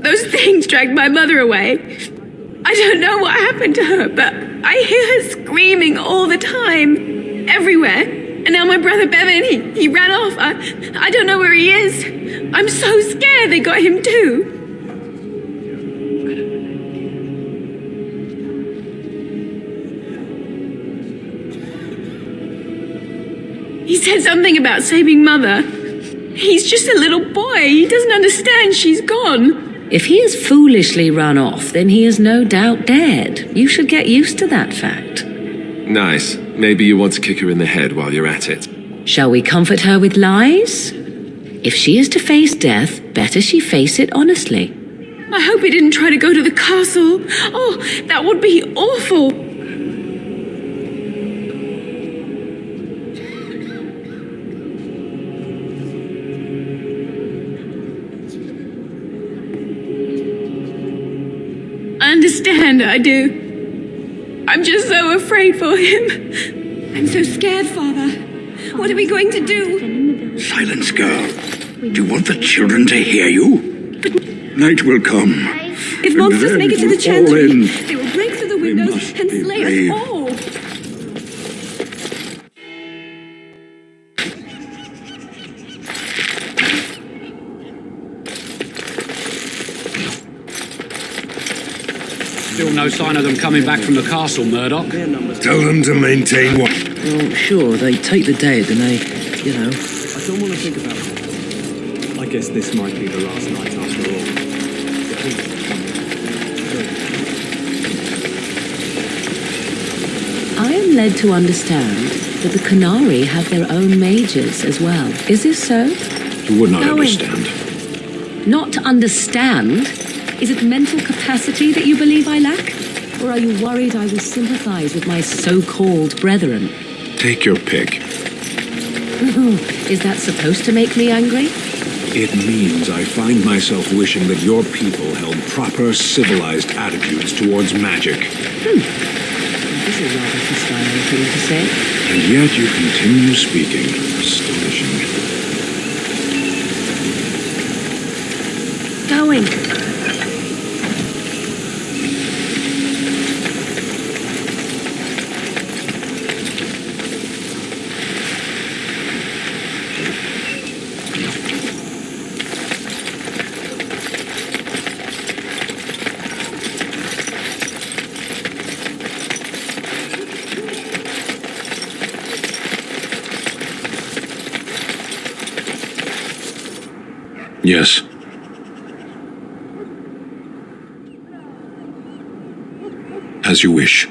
Those things dragged my mother away. I don't know what happened to her, but I hear her screaming all the time, everywhere. And now my brother Bevan, he ran off. I don't know where he is. I'm so scared they got him too. He said something about saving Mother. He's just a little boy. He doesn't understand she's gone. If he has foolishly run off, then he is no doubt dead. You should get used to that fact. Nice. Maybe you want to kick her in the head while you're at it. Shall we comfort her with lies? If she is to face death, better she face it honestly. I hope he didn't try to go to the castle. Oh, that would be awful. I understand, I do. I'm just so afraid for him. I'm so scared, Father. What are we going to do? Silence, girl. Do you want the children to hear you? Night will come. If monsters make it to the fall in. chantry, they will break through the windows must and be slay brave. us all. Still no sign of them coming back from the castle, Murdoch. Tell them to maintain what? Well, sure, they take the dead and they, you know. I don't want to think about it. I guess this might be the last night after all. I am led to understand that the Canary have their own mages as well. Is this so? You would not Going. understand. Not to understand? Is it mental capacity that you believe I lack? Or are you worried I will sympathize with my so-called brethren? Take your pick. Is that supposed to make me angry? It means I find myself wishing that your people held proper, civilized attitudes towards magic. That is a rather hostile thing to say. And yet you continue speaking. Astonishing. Going. Yes. As you wish.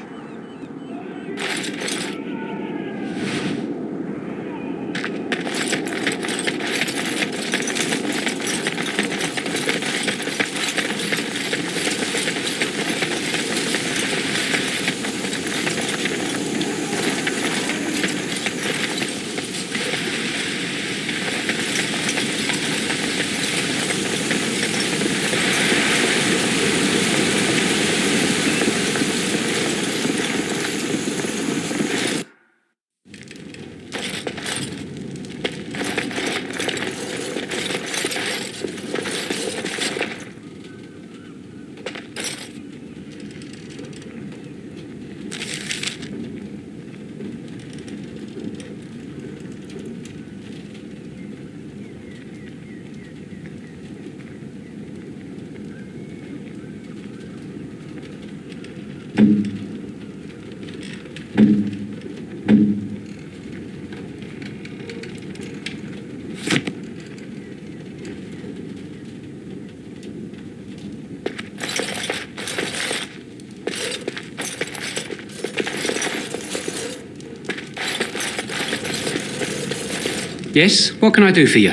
Yes, what can I do for you?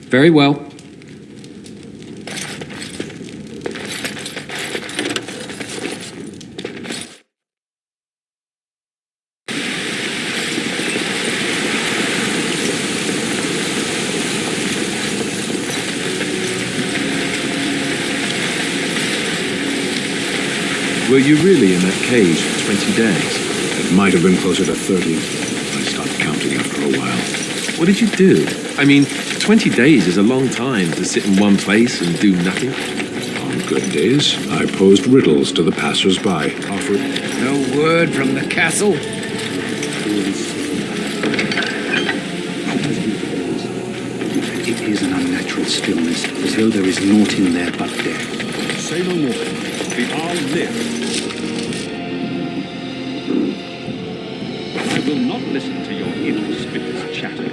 Very well. Were you really in that cage for 20 days? It might have been closer to 30. I stopped counting after a while. What did you do? I mean, 20 days is a long time to sit in one place and do nothing. On good days, I posed riddles to the passers-by, offered... No word from the castle? It is an unnatural stillness, as though there is naught in there but death. Say no more. The Arl live. I will not listen to your inauspicious chatter.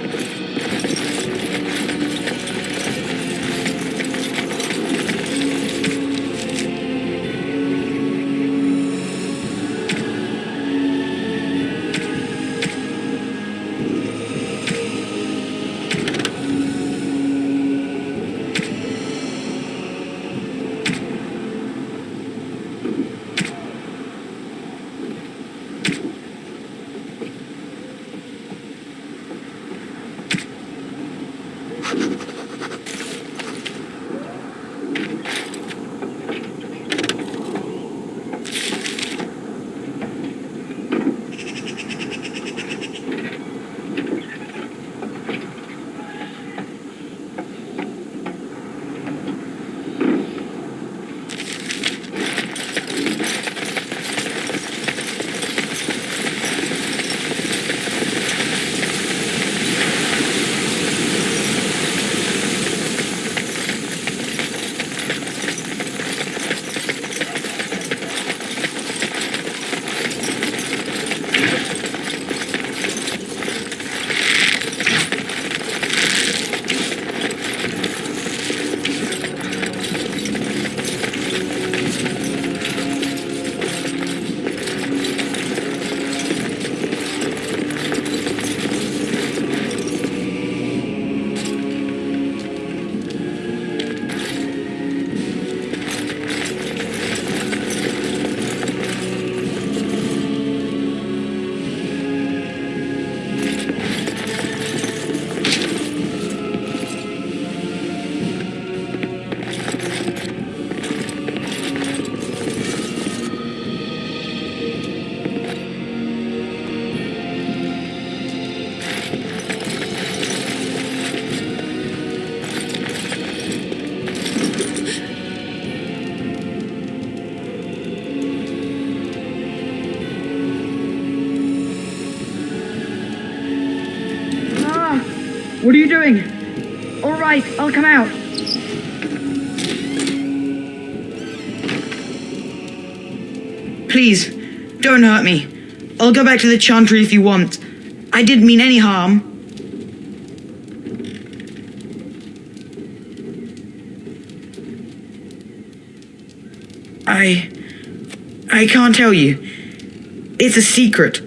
What are you doing? All right, I'll come out. Please, don't hurt me. I'll go back to the chantry if you want. I didn't mean any harm. I can't tell you. It's a secret.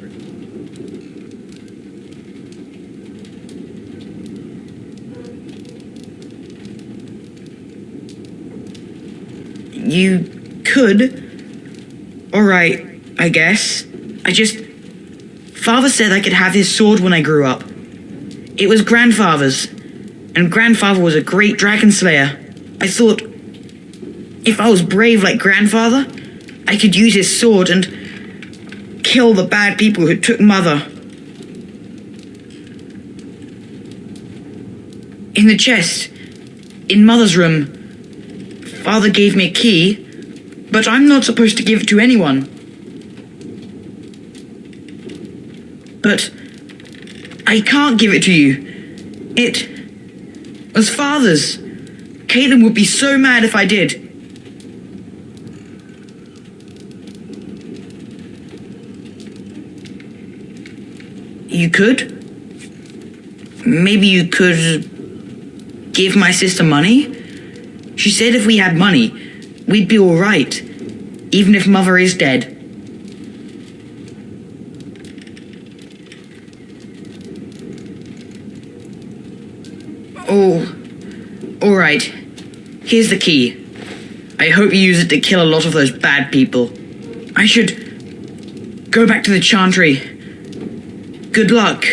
You could. Alright, I guess. Father said I could have his sword when I grew up. It was Grandfather's, and Grandfather was a great dragon slayer. I thought, if I was brave like Grandfather, I could use his sword and kill the bad people who took Mother. In the chest, in Mother's room, Father gave me a key, but I'm not supposed to give it to anyone. But I can't give it to you. It was Father's. Caitlin would be so mad if I did. You could? Maybe you could give my sister money? She said if we had money, we'd be alright, even if Mother is dead. Oh, alright. Here's the key. I hope you use it to kill a lot of those bad people. I should go back to the chantry. Good luck.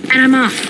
And I'm off.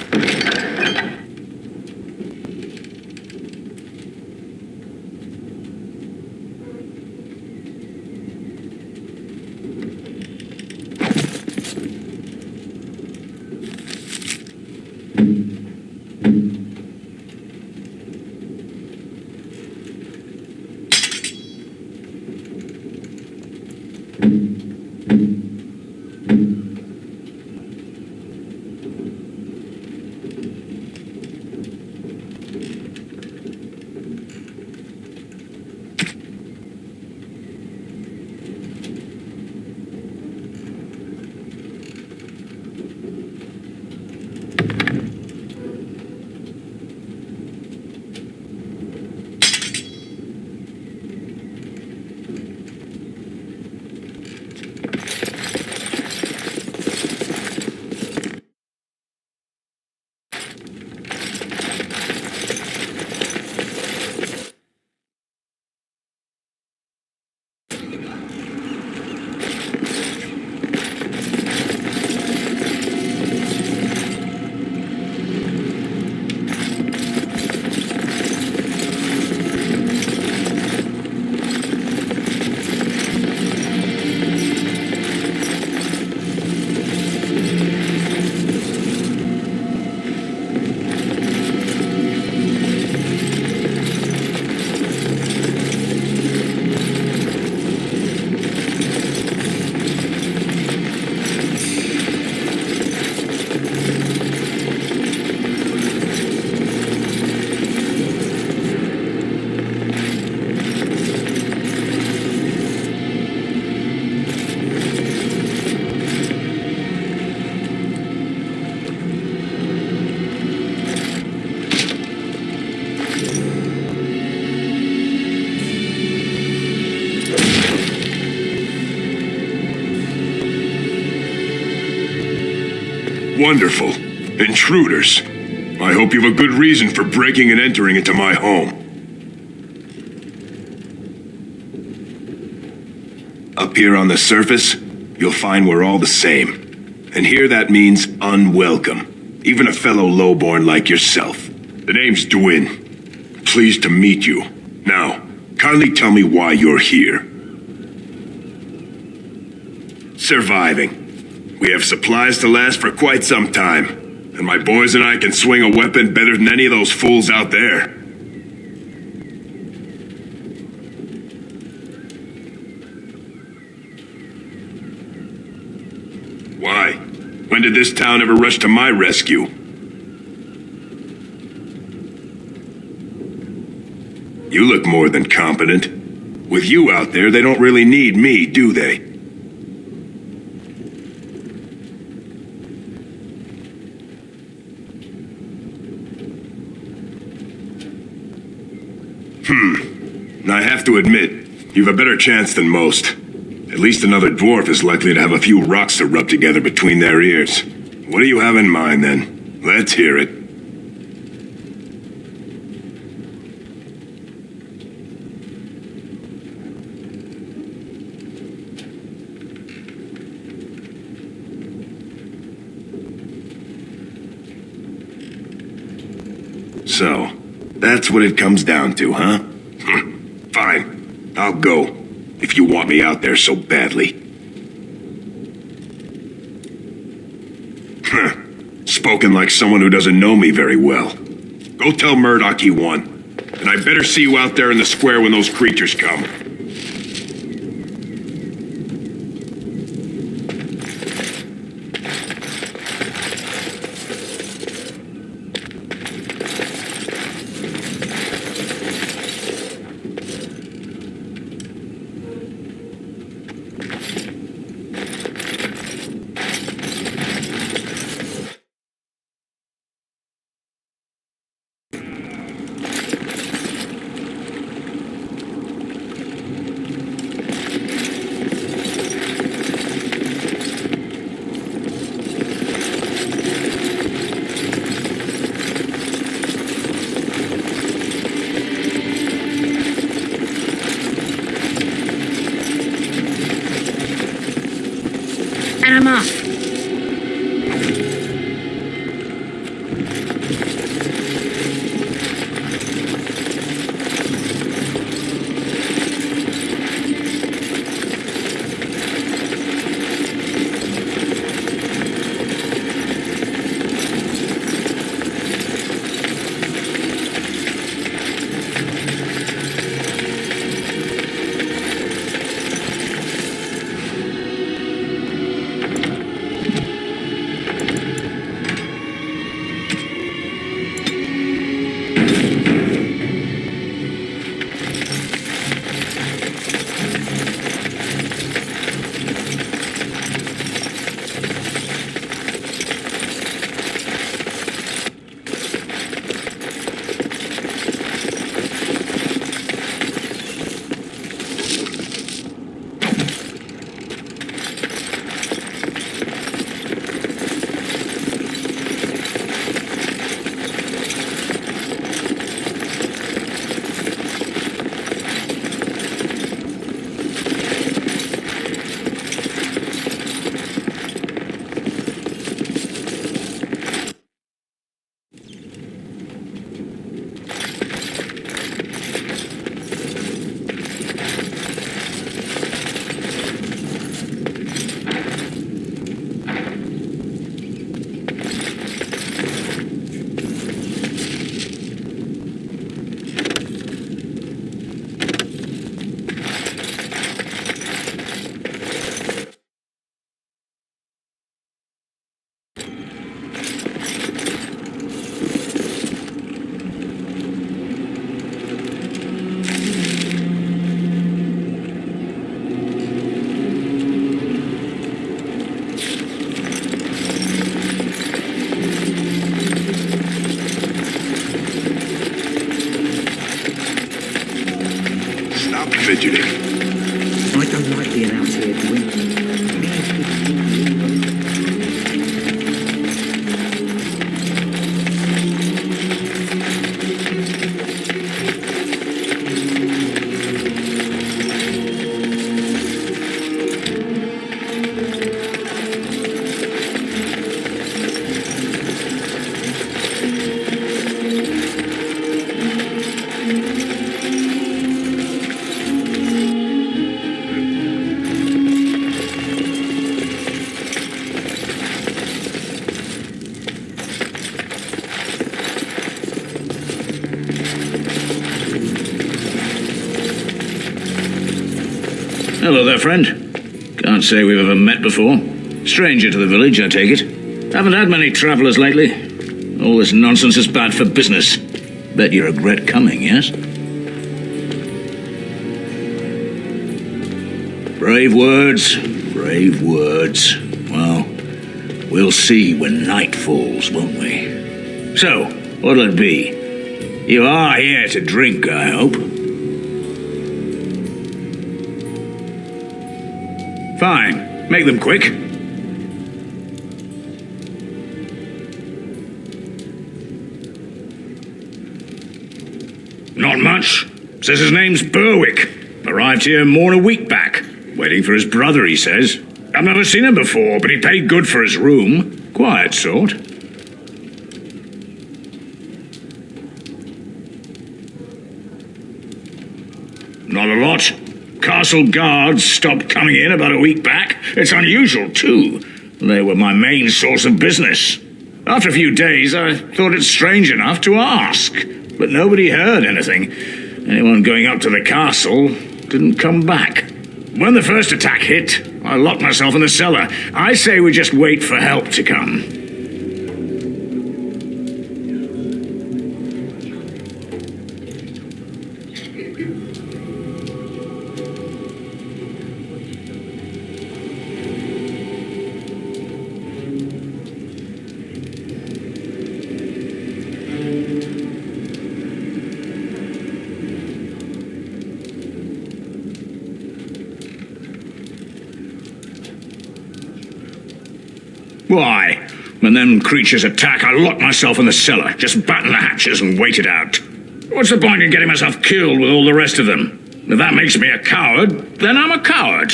Wonderful. Intruders. I hope you have a good reason for breaking and entering into my home. Up here on the surface, you'll find we're all the same. And here that means unwelcome. Even a fellow lowborn like yourself. The name's Dwin. Pleased to meet you. Now, kindly tell me why you're here. Surviving. We have supplies to last for quite some time, and my boys and I can swing a weapon better than any of those fools out there. Why? When did this town ever rush to my rescue? You look more than competent. With you out there, they don't really need me, do they? I have to admit, you've a better chance than most. At least another dwarf is likely to have a few rocks to rub together between their ears. What do you have in mind, then? Let's hear it. So, that's what it comes down to, huh? Fine. I'll go, if you want me out there so badly. Spoken like someone who doesn't know me very well. Go tell Murdoch he won. And I better see you out there in the square when those creatures come. Hello there, friend. Can't say we've ever met before. Stranger to the village, I take it. Haven't had many travellers lately. All this nonsense is bad for business. Bet you regret coming, yes? Brave words, brave words. Well, we'll see when night falls, won't we? So, what'll it be? You are here to drink, I hope. Fine. Make them quick. Not much. Says his name's Berwick. Arrived here more than a week back. Waiting for his brother, he says. I've never seen him before, but he paid good for his room. Quiet sort. Not a lot. Castle guards stopped coming in about a week back. It's unusual, too. They were my main source of business. After a few days, I thought it strange enough to ask. But nobody heard anything. Anyone going up to the castle didn't come back. When the first attack hit, I locked myself in the cellar. I say we just wait for help to come. Why? When them creatures attack, I lock myself in the cellar, just batten the hatches and wait it out. What's the point in getting myself killed with all the rest of them? If that makes me a coward, then I'm a coward.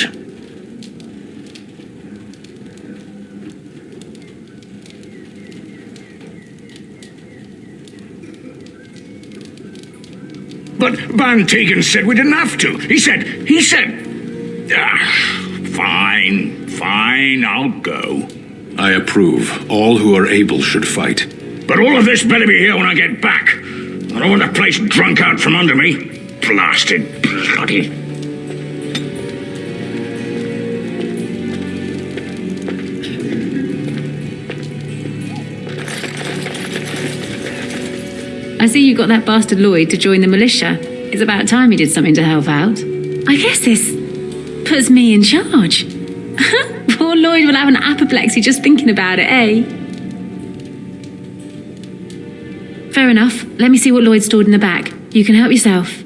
But Van Tegan said we didn't have to. He said... Fine, I'll go. I approve. All who are able should fight. But all of this better be here when I get back. I don't want the place drunk out from under me. Blasted bloody... I see you got that bastard Lloyd to join the militia. It's about time he did something to help out. I guess this puts me in charge. Poor Lloyd will have an apoplexy just thinking about it, eh? Fair enough. Let me see what Lloyd stored in the back. You can help yourself.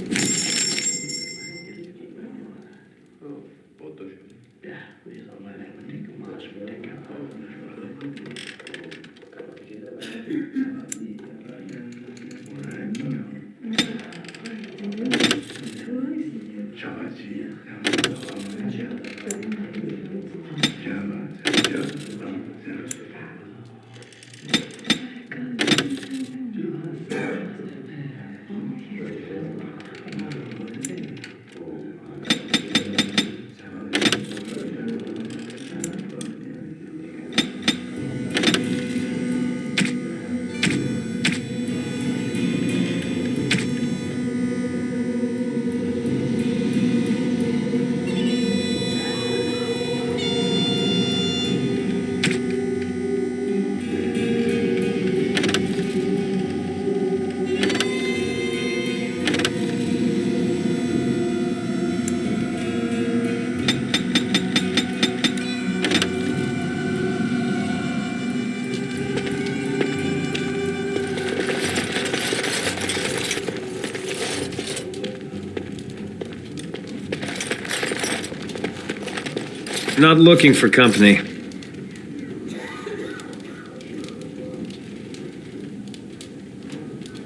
Not looking for company.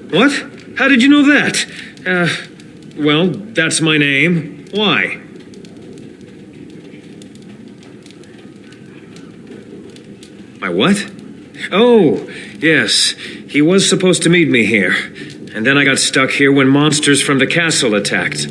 What? How did you know that? Well, that's my name. Why? My what? Oh, yes. He was supposed to meet me here. And then I got stuck here when monsters from the castle attacked.